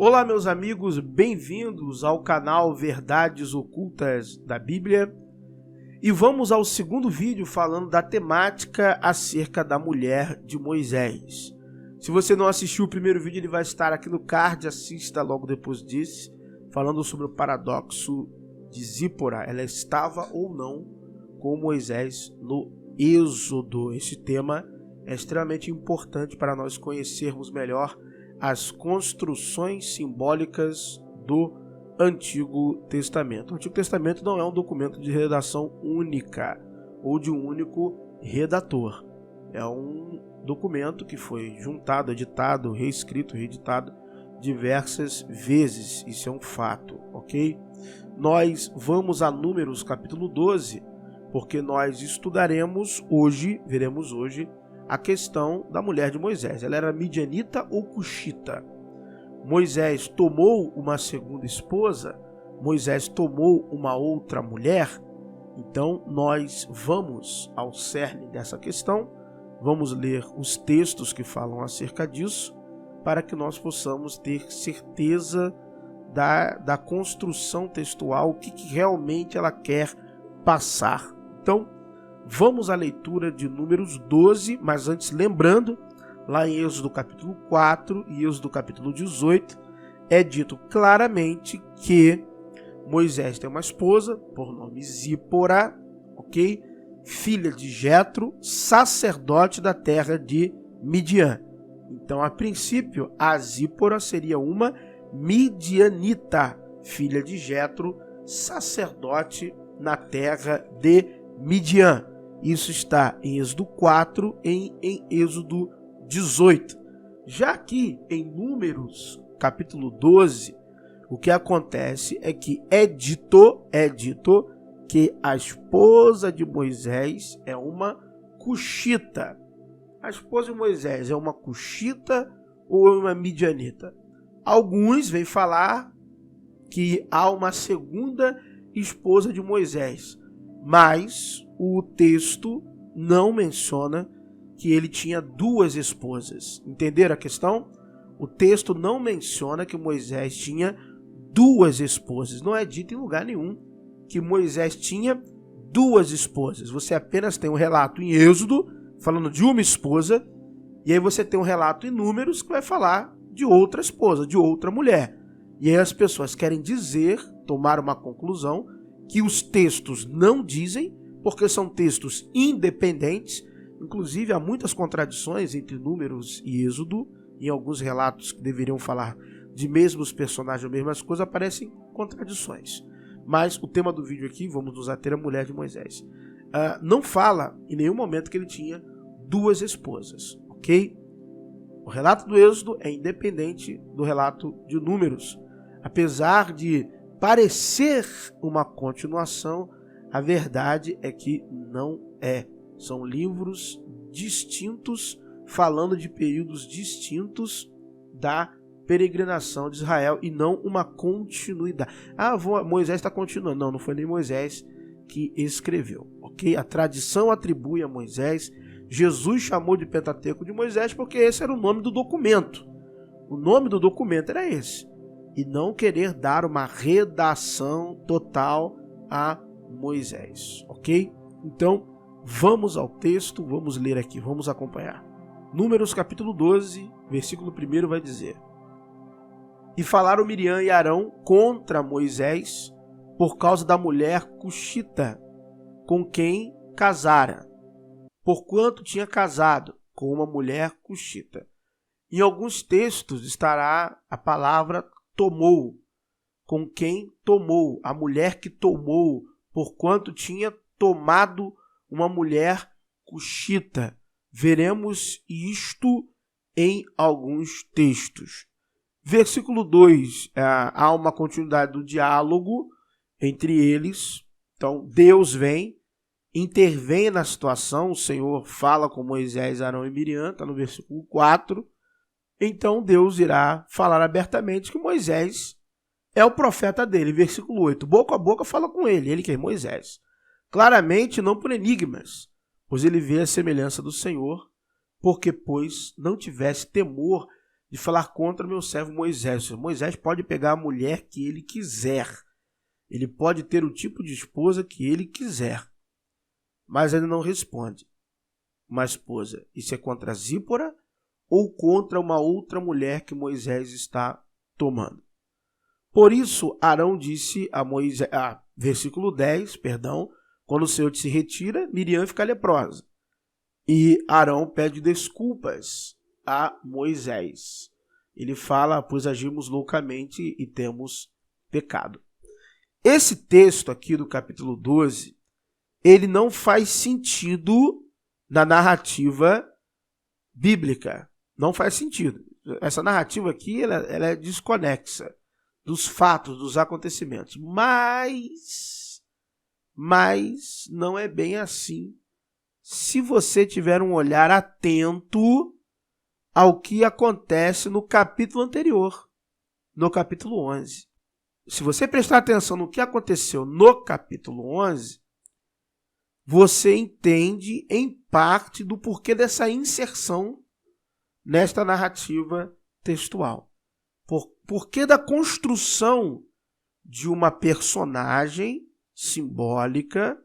Olá, meus amigos, bem-vindos ao canal Verdades Ocultas da Bíblia. E vamos ao segundo vídeo falando da temática acerca da mulher de Moisés. Se você não assistiu o primeiro vídeo, ele vai estar aqui no card, assista logo depois disso, falando sobre o paradoxo de Zípora. Ela estava ou não com Moisés no Êxodo. Esse tema é extremamente importante para nós conhecermos melhor as construções simbólicas do Antigo Testamento. O Antigo Testamento não é um documento de redação única ou de um único redator. É um documento que foi juntado, editado, reescrito, reeditado diversas vezes. Isso é um fato, ok? Nós vamos a Números capítulo 12, porque nós estudaremos hoje, veremos hoje, a questão da mulher de Moisés. Ela era midianita ou cuxita? Moisés tomou uma segunda esposa? Moisés tomou uma outra mulher? Então nós vamos ao cerne dessa questão, vamos ler os textos que falam acerca disso, para que nós possamos ter certeza da construção textual, o que realmente ela quer passar. Então, vamos à leitura de Números 12, mas antes lembrando, lá em Êxodo capítulo 4 e Êxodo capítulo 18, é dito claramente que Moisés tem uma esposa, por nome Zípora, ok? Filha de Jetro, sacerdote da terra de Midian. Então, a princípio, a Zípora seria uma midianita, filha de Jetro, sacerdote na terra de Midian. Isso está em Êxodo 4 e em Êxodo 18. Já aqui em Números, capítulo 12, o que acontece é que é dito que a esposa de Moisés é uma cuxita. A esposa de Moisés é uma cuxita ou é uma midianita? Alguns vêm falar que há uma segunda esposa de Moisés, mas o texto não menciona que ele tinha duas esposas. Entenderam a questão? O texto não menciona que Moisés tinha duas esposas. Não é dito em lugar nenhum que Moisés tinha duas esposas. Você apenas tem um relato em Êxodo falando de uma esposa, e aí você tem um relato em Números que vai falar de outra esposa, de outra mulher. E aí as pessoas querem dizer, tomar uma conclusão, que os textos não dizem, porque são textos independentes. Inclusive, há muitas contradições entre Números e Êxodo. Em alguns relatos que deveriam falar de mesmos personagens ou mesmas coisas, aparecem contradições. Mas o tema do vídeo aqui, vamos nos ater à mulher de Moisés. Não fala em nenhum momento que ele tinha duas esposas, ok? O relato do Êxodo é independente do relato de Números. Apesar de parecer uma continuação, a verdade é que não é. São livros distintos, falando de períodos distintos da peregrinação de Israel e não uma continuidade. Moisés está continuando. Não foi nem Moisés que escreveu, ok? A tradição atribui a Moisés. Jesus chamou de Pentateuco de Moisés porque esse era o nome do documento. O nome do documento era esse. E não querer dar uma redação total a Moisés, ok? Então, vamos ao texto, vamos ler aqui, vamos acompanhar. Números capítulo 12, versículo 1 vai dizer: E falaram Miriam e Arão contra Moisés por causa da mulher cuxita, com quem casara, porquanto tinha casado com uma mulher cuxita. Em alguns textos estará a palavra tomou, com quem tomou, a mulher que tomou, porquanto tinha tomado uma mulher cuxita. Veremos isto em alguns textos. Versículo 2, há uma continuidade do diálogo entre eles. Então, Deus vem, intervém na situação, o Senhor fala com Moisés, Arão e Miriam, está no versículo 4. Então, Deus irá falar abertamente que Moisés é o profeta dele. Versículo 8, boca a boca fala com ele que é Moisés. Claramente, não por enigmas, pois ele vê a semelhança do Senhor, porque, pois, não tivesse temor de falar contra meu servo Moisés. Moisés pode pegar a mulher que ele quiser. Ele pode ter o tipo de esposa que ele quiser. Mas ele não responde. Uma esposa, isso é contra Zípora ou contra uma outra mulher que Moisés está tomando? Por isso, Arão disse a Moisés, versículo 10, quando o Senhor se retira, Miriam fica leprosa. E Arão pede desculpas a Moisés. Ele fala, pois agimos loucamente e temos pecado. Esse texto aqui do capítulo 12, ele não faz sentido na narrativa bíblica. Não faz sentido. Essa narrativa aqui, ela é desconexa dos fatos, dos acontecimentos. Mas não é bem assim se você tiver um olhar atento ao que acontece no capítulo anterior, no capítulo 11. Se você prestar atenção no que aconteceu no capítulo 11, você entende em parte do porquê dessa inserção nesta narrativa textual. Porquê da construção de uma personagem simbólica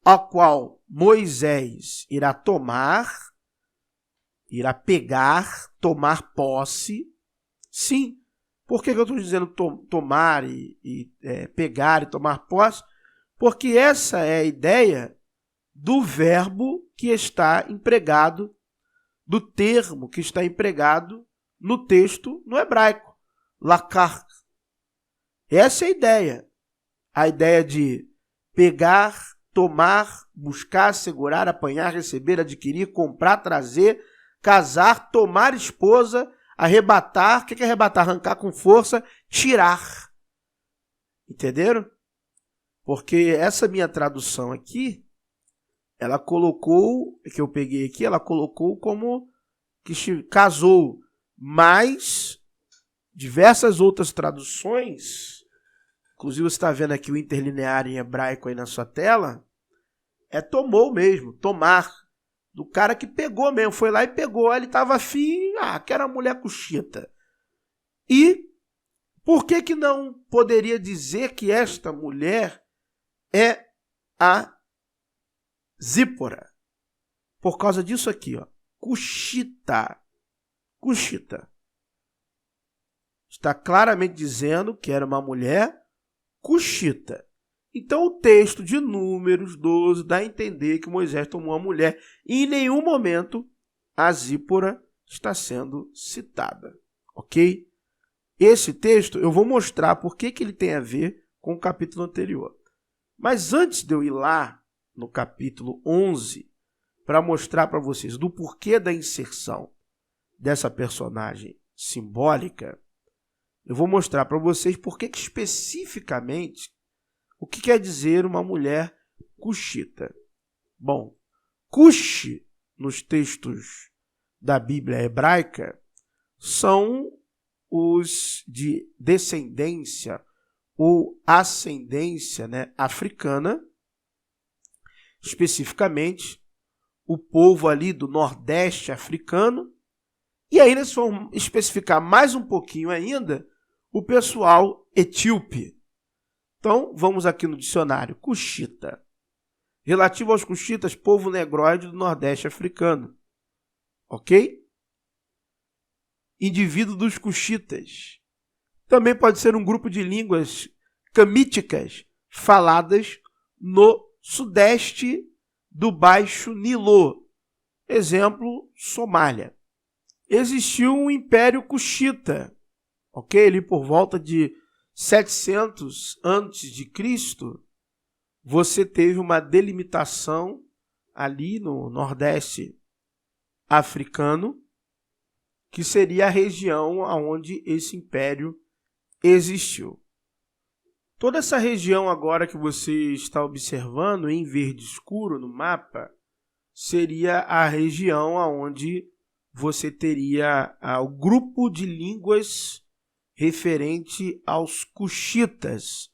a qual Moisés irá pegar, tomar posse. Sim, por que eu estou dizendo tomar e pegar e tomar posse? Porque essa é a ideia do verbo que está empregado, do termo que está empregado no texto no hebraico, lakar. Essa é a ideia de pegar, tomar, buscar, segurar, apanhar, receber, adquirir, comprar, trazer, casar, tomar esposa, arrebatar. O que é arrebatar? Arrancar com força, tirar. Entenderam? Porque essa minha tradução aqui, ela colocou, que eu peguei aqui, ela colocou como que casou, mas diversas outras traduções, inclusive você está vendo aqui o interlinear em hebraico aí na sua tela, tomou mesmo, tomar, do cara que pegou mesmo, foi lá e pegou, ele estava afim, que era mulher cuxita. E por que não poderia dizer que esta mulher é a Zípora? Por causa disso aqui, cuxita. Cuxita. Está claramente dizendo que era uma mulher cuxita. Então o texto de Números 12 dá a entender que Moisés tomou uma mulher e em nenhum momento a Zípora está sendo citada. Ok? Esse texto eu vou mostrar por que ele tem a ver com o capítulo anterior. Mas antes de eu ir lá no capítulo 11 para mostrar para vocês do porquê da inserção dessa personagem simbólica, eu vou mostrar para vocês por que especificamente o que quer dizer uma mulher cuxita. Bom, Cuxi, nos textos da Bíblia hebraica, são os de descendência ou ascendência, africana, especificamente o povo ali do Nordeste africano, e aí eles vão especificar mais um pouquinho ainda o pessoal etíope. Então, vamos aqui no dicionário, cuxita. Relativo aos cuxitas, povo negroide do Nordeste africano. Ok? Indivíduo dos cuxitas. Também pode ser um grupo de línguas camíticas faladas no sudeste do Baixo Nilo. Exemplo, Somália. Existiu um império cuxita, ok? Ali por volta de 700 a.C., você teve uma delimitação ali no Nordeste africano, que seria a região onde esse império existiu. Toda essa região agora que você está observando em verde escuro no mapa, seria a região onde você teria o grupo de línguas referente aos cuxitas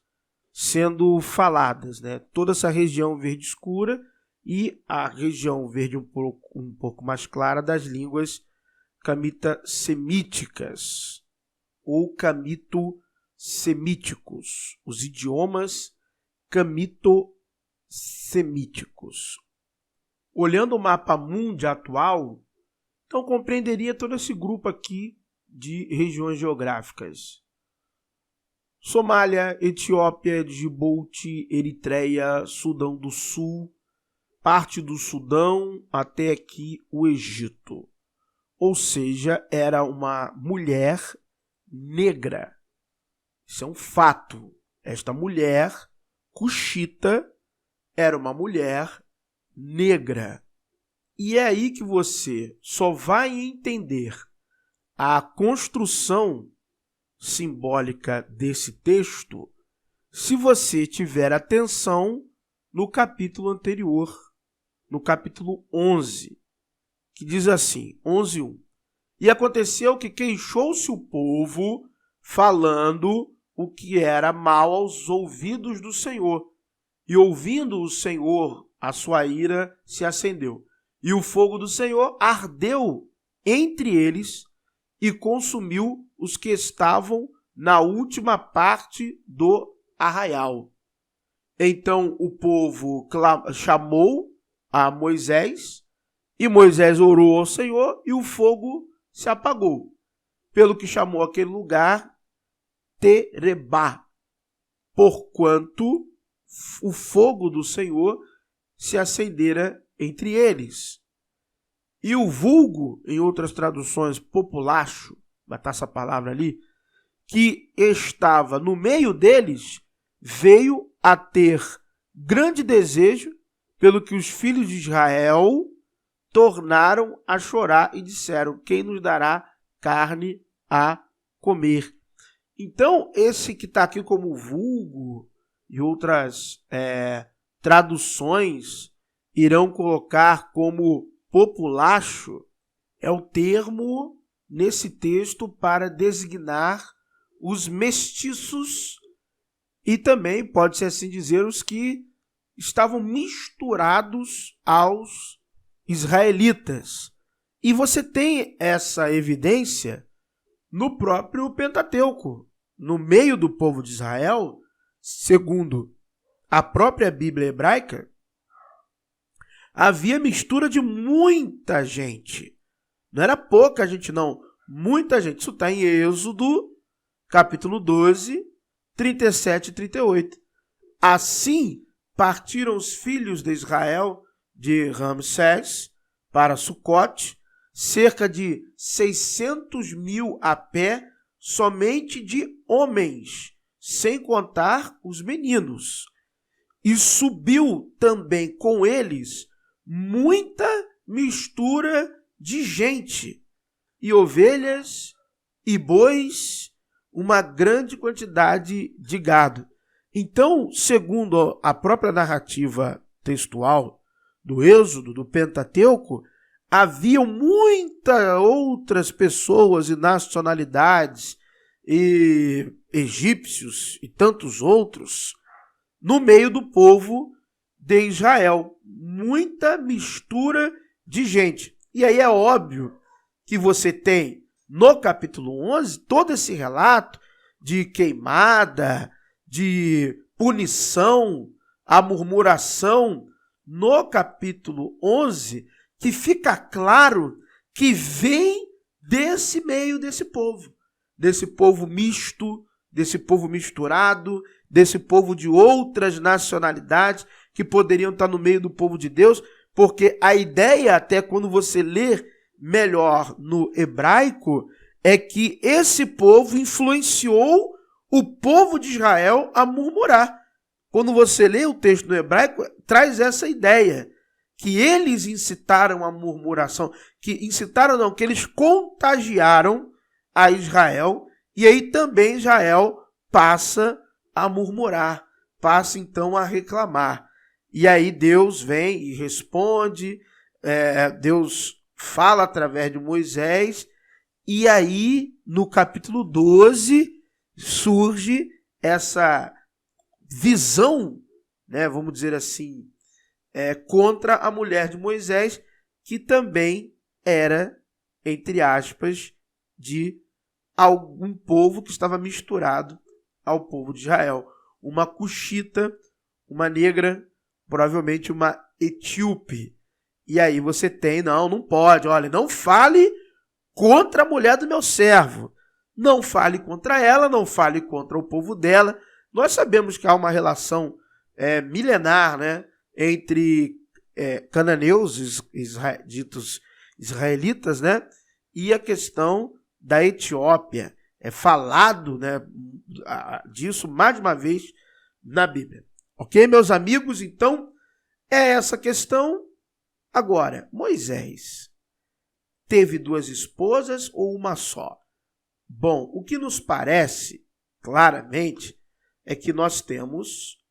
sendo faladas, Toda essa região verde escura e a região verde um pouco mais clara das línguas camita-semíticas ou camito-semíticos, os idiomas camito-semíticos. Olhando o mapa mundi atual, então compreenderia todo esse grupo aqui de regiões geográficas. Somália, Etiópia, Djibouti, Eritreia, Sudão do Sul, parte do Sudão até aqui o Egito. Ou seja, era uma mulher negra. Isso é um fato. Esta mulher, cuxita, era uma mulher negra. E é aí que você só vai entender a construção simbólica desse texto se você tiver atenção no capítulo anterior, no capítulo 11, que diz assim, 11:1. E aconteceu que queixou-se o povo, falando o que era mal aos ouvidos do Senhor. E ouvindo o Senhor, a sua ira se acendeu. E o fogo do Senhor ardeu entre eles e consumiu os que estavam na última parte do arraial. Então o povo chamou a Moisés, e Moisés orou ao Senhor, e o fogo se apagou. Pelo que chamou aquele lugar Terebá, porquanto o fogo do Senhor se acendera entre eles. E o vulgo, em outras traduções, populacho, vai estar essa palavra ali, que estava no meio deles, veio a ter grande desejo, pelo que os filhos de Israel tornaram a chorar e disseram: quem nos dará carne a comer? Então, esse que está aqui como vulgo e outras traduções irão colocar como populacho, é o termo nesse texto para designar os mestiços e também, pode-se assim dizer, os que estavam misturados aos israelitas. E você tem essa evidência no próprio Pentateuco. No meio do povo de Israel, segundo a própria Bíblia hebraica, havia mistura de muita gente. Não era pouca gente, não. Muita gente. Isso está em Êxodo, capítulo 12, 37 e 38. Assim, partiram os filhos de Israel de Ramsés para Sucote, cerca de 600.000 a pé, somente de homens, sem contar os meninos. E subiu também com eles muita mistura de gente, e ovelhas e bois, uma grande quantidade de gado. Então, segundo a própria narrativa textual do Êxodo, do Pentateuco, haviam muitas outras pessoas e nacionalidades, e egípcios e tantos outros, no meio do povo de Israel. Muita mistura de gente. E aí é óbvio que você tem no capítulo 11 todo esse relato de queimada, de punição, a murmuração. No capítulo 11, que fica claro que vem desse meio desse povo misto, desse povo misturado, desse povo de outras nacionalidades que poderiam estar no meio do povo de Deus, porque a ideia, até quando você ler melhor no hebraico, é que esse povo influenciou o povo de Israel a murmurar. Quando você lê o texto no hebraico, traz essa ideia, que eles incitaram a murmuração, que eles contagiaram a Israel, e aí também Israel passa a murmurar, passa então a reclamar. E aí Deus vem e responde, Deus fala através de Moisés, e aí no capítulo 12 surge essa visão, né, vamos dizer assim, contra a mulher de Moisés, que também era entre aspas, de algum povo que estava misturado ao povo de Israel. Uma cuxita, uma negra, provavelmente uma etíope. E aí você tem, não pode, olha, não fale contra a mulher do meu servo. Não fale contra ela, não fale contra o povo dela. Nós sabemos que há uma relação milenar, né, entre cananeus, ditos israelitas, né, e a questão da Etiópia. É falado, né, disso mais de uma vez na Bíblia. Ok, meus amigos? Então, é essa questão. Agora, Moisés teve 2 esposas ou uma só? Bom, o que nos parece, claramente, é que nós temos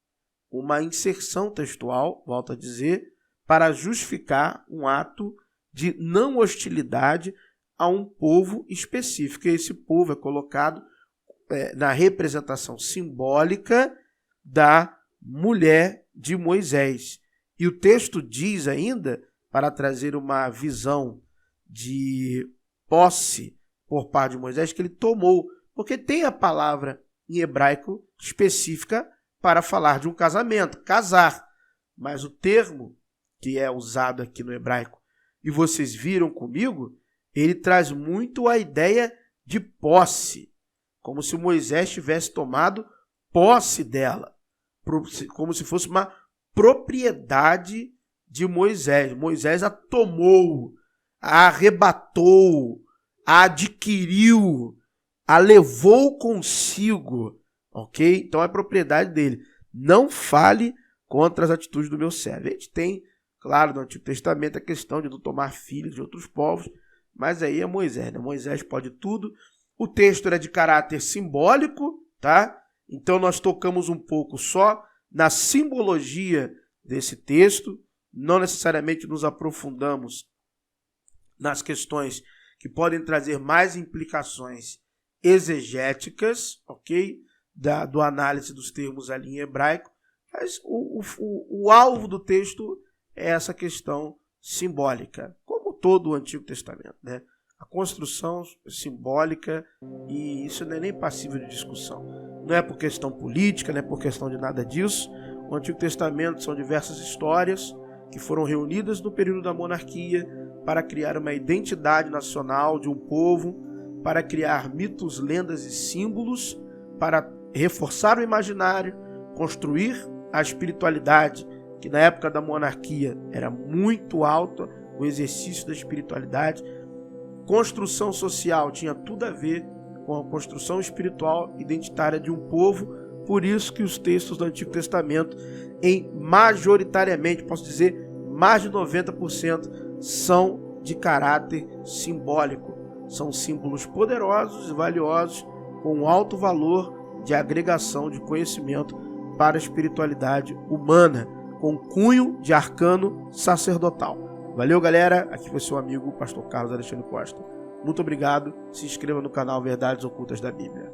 uma inserção textual, volto a dizer, para justificar um ato de não hostilidade a um povo específico. E esse povo é colocado na representação simbólica da mulher de Moisés. E o texto diz ainda, para trazer uma visão de posse por parte de Moisés, que ele tomou, porque tem a palavra em hebraico específica para falar de um casamento, casar. Mas o termo que é usado aqui no hebraico, e vocês viram comigo, ele traz muito a ideia de posse, como se Moisés tivesse tomado posse dela, como se fosse uma propriedade de Moisés. Moisés a tomou, a arrebatou, a adquiriu, a levou consigo, ok? Então é propriedade dele. Não fale contra as atitudes do meu servo. A gente tem, claro, no Antigo Testamento a questão de não tomar filhos de outros povos, mas aí é Moisés, né? Moisés pode tudo. O texto era de caráter simbólico, tá? Então nós tocamos um pouco só na simbologia desse texto, não necessariamente nos aprofundamos nas questões que podem trazer mais implicações exegéticas, ok? Do análise dos termos ali em hebraico, mas o alvo do texto é essa questão simbólica, como todo o Antigo Testamento, né? A construção simbólica, e isso não é nem passível de discussão. Não é por questão política, não é por questão de nada disso. O Antigo Testamento são diversas histórias que foram reunidas no período da monarquia para criar uma identidade nacional de um povo, para criar mitos, lendas e símbolos, para reforçar o imaginário, construir a espiritualidade, que na época da monarquia era muito alta, o exercício da espiritualidade. Construção social tinha tudo a ver com a construção espiritual identitária de um povo, por isso que os textos do Antigo Testamento, majoritariamente, posso dizer, mais de 90%, são de caráter simbólico. São símbolos poderosos e valiosos, com alto valor de agregação de conhecimento para a espiritualidade humana, com cunho de arcano sacerdotal. Valeu, galera. Aqui foi seu amigo, o pastor Carlos Alexandre Costa. Muito obrigado. Se inscreva no canal Verdades Ocultas da Bíblia.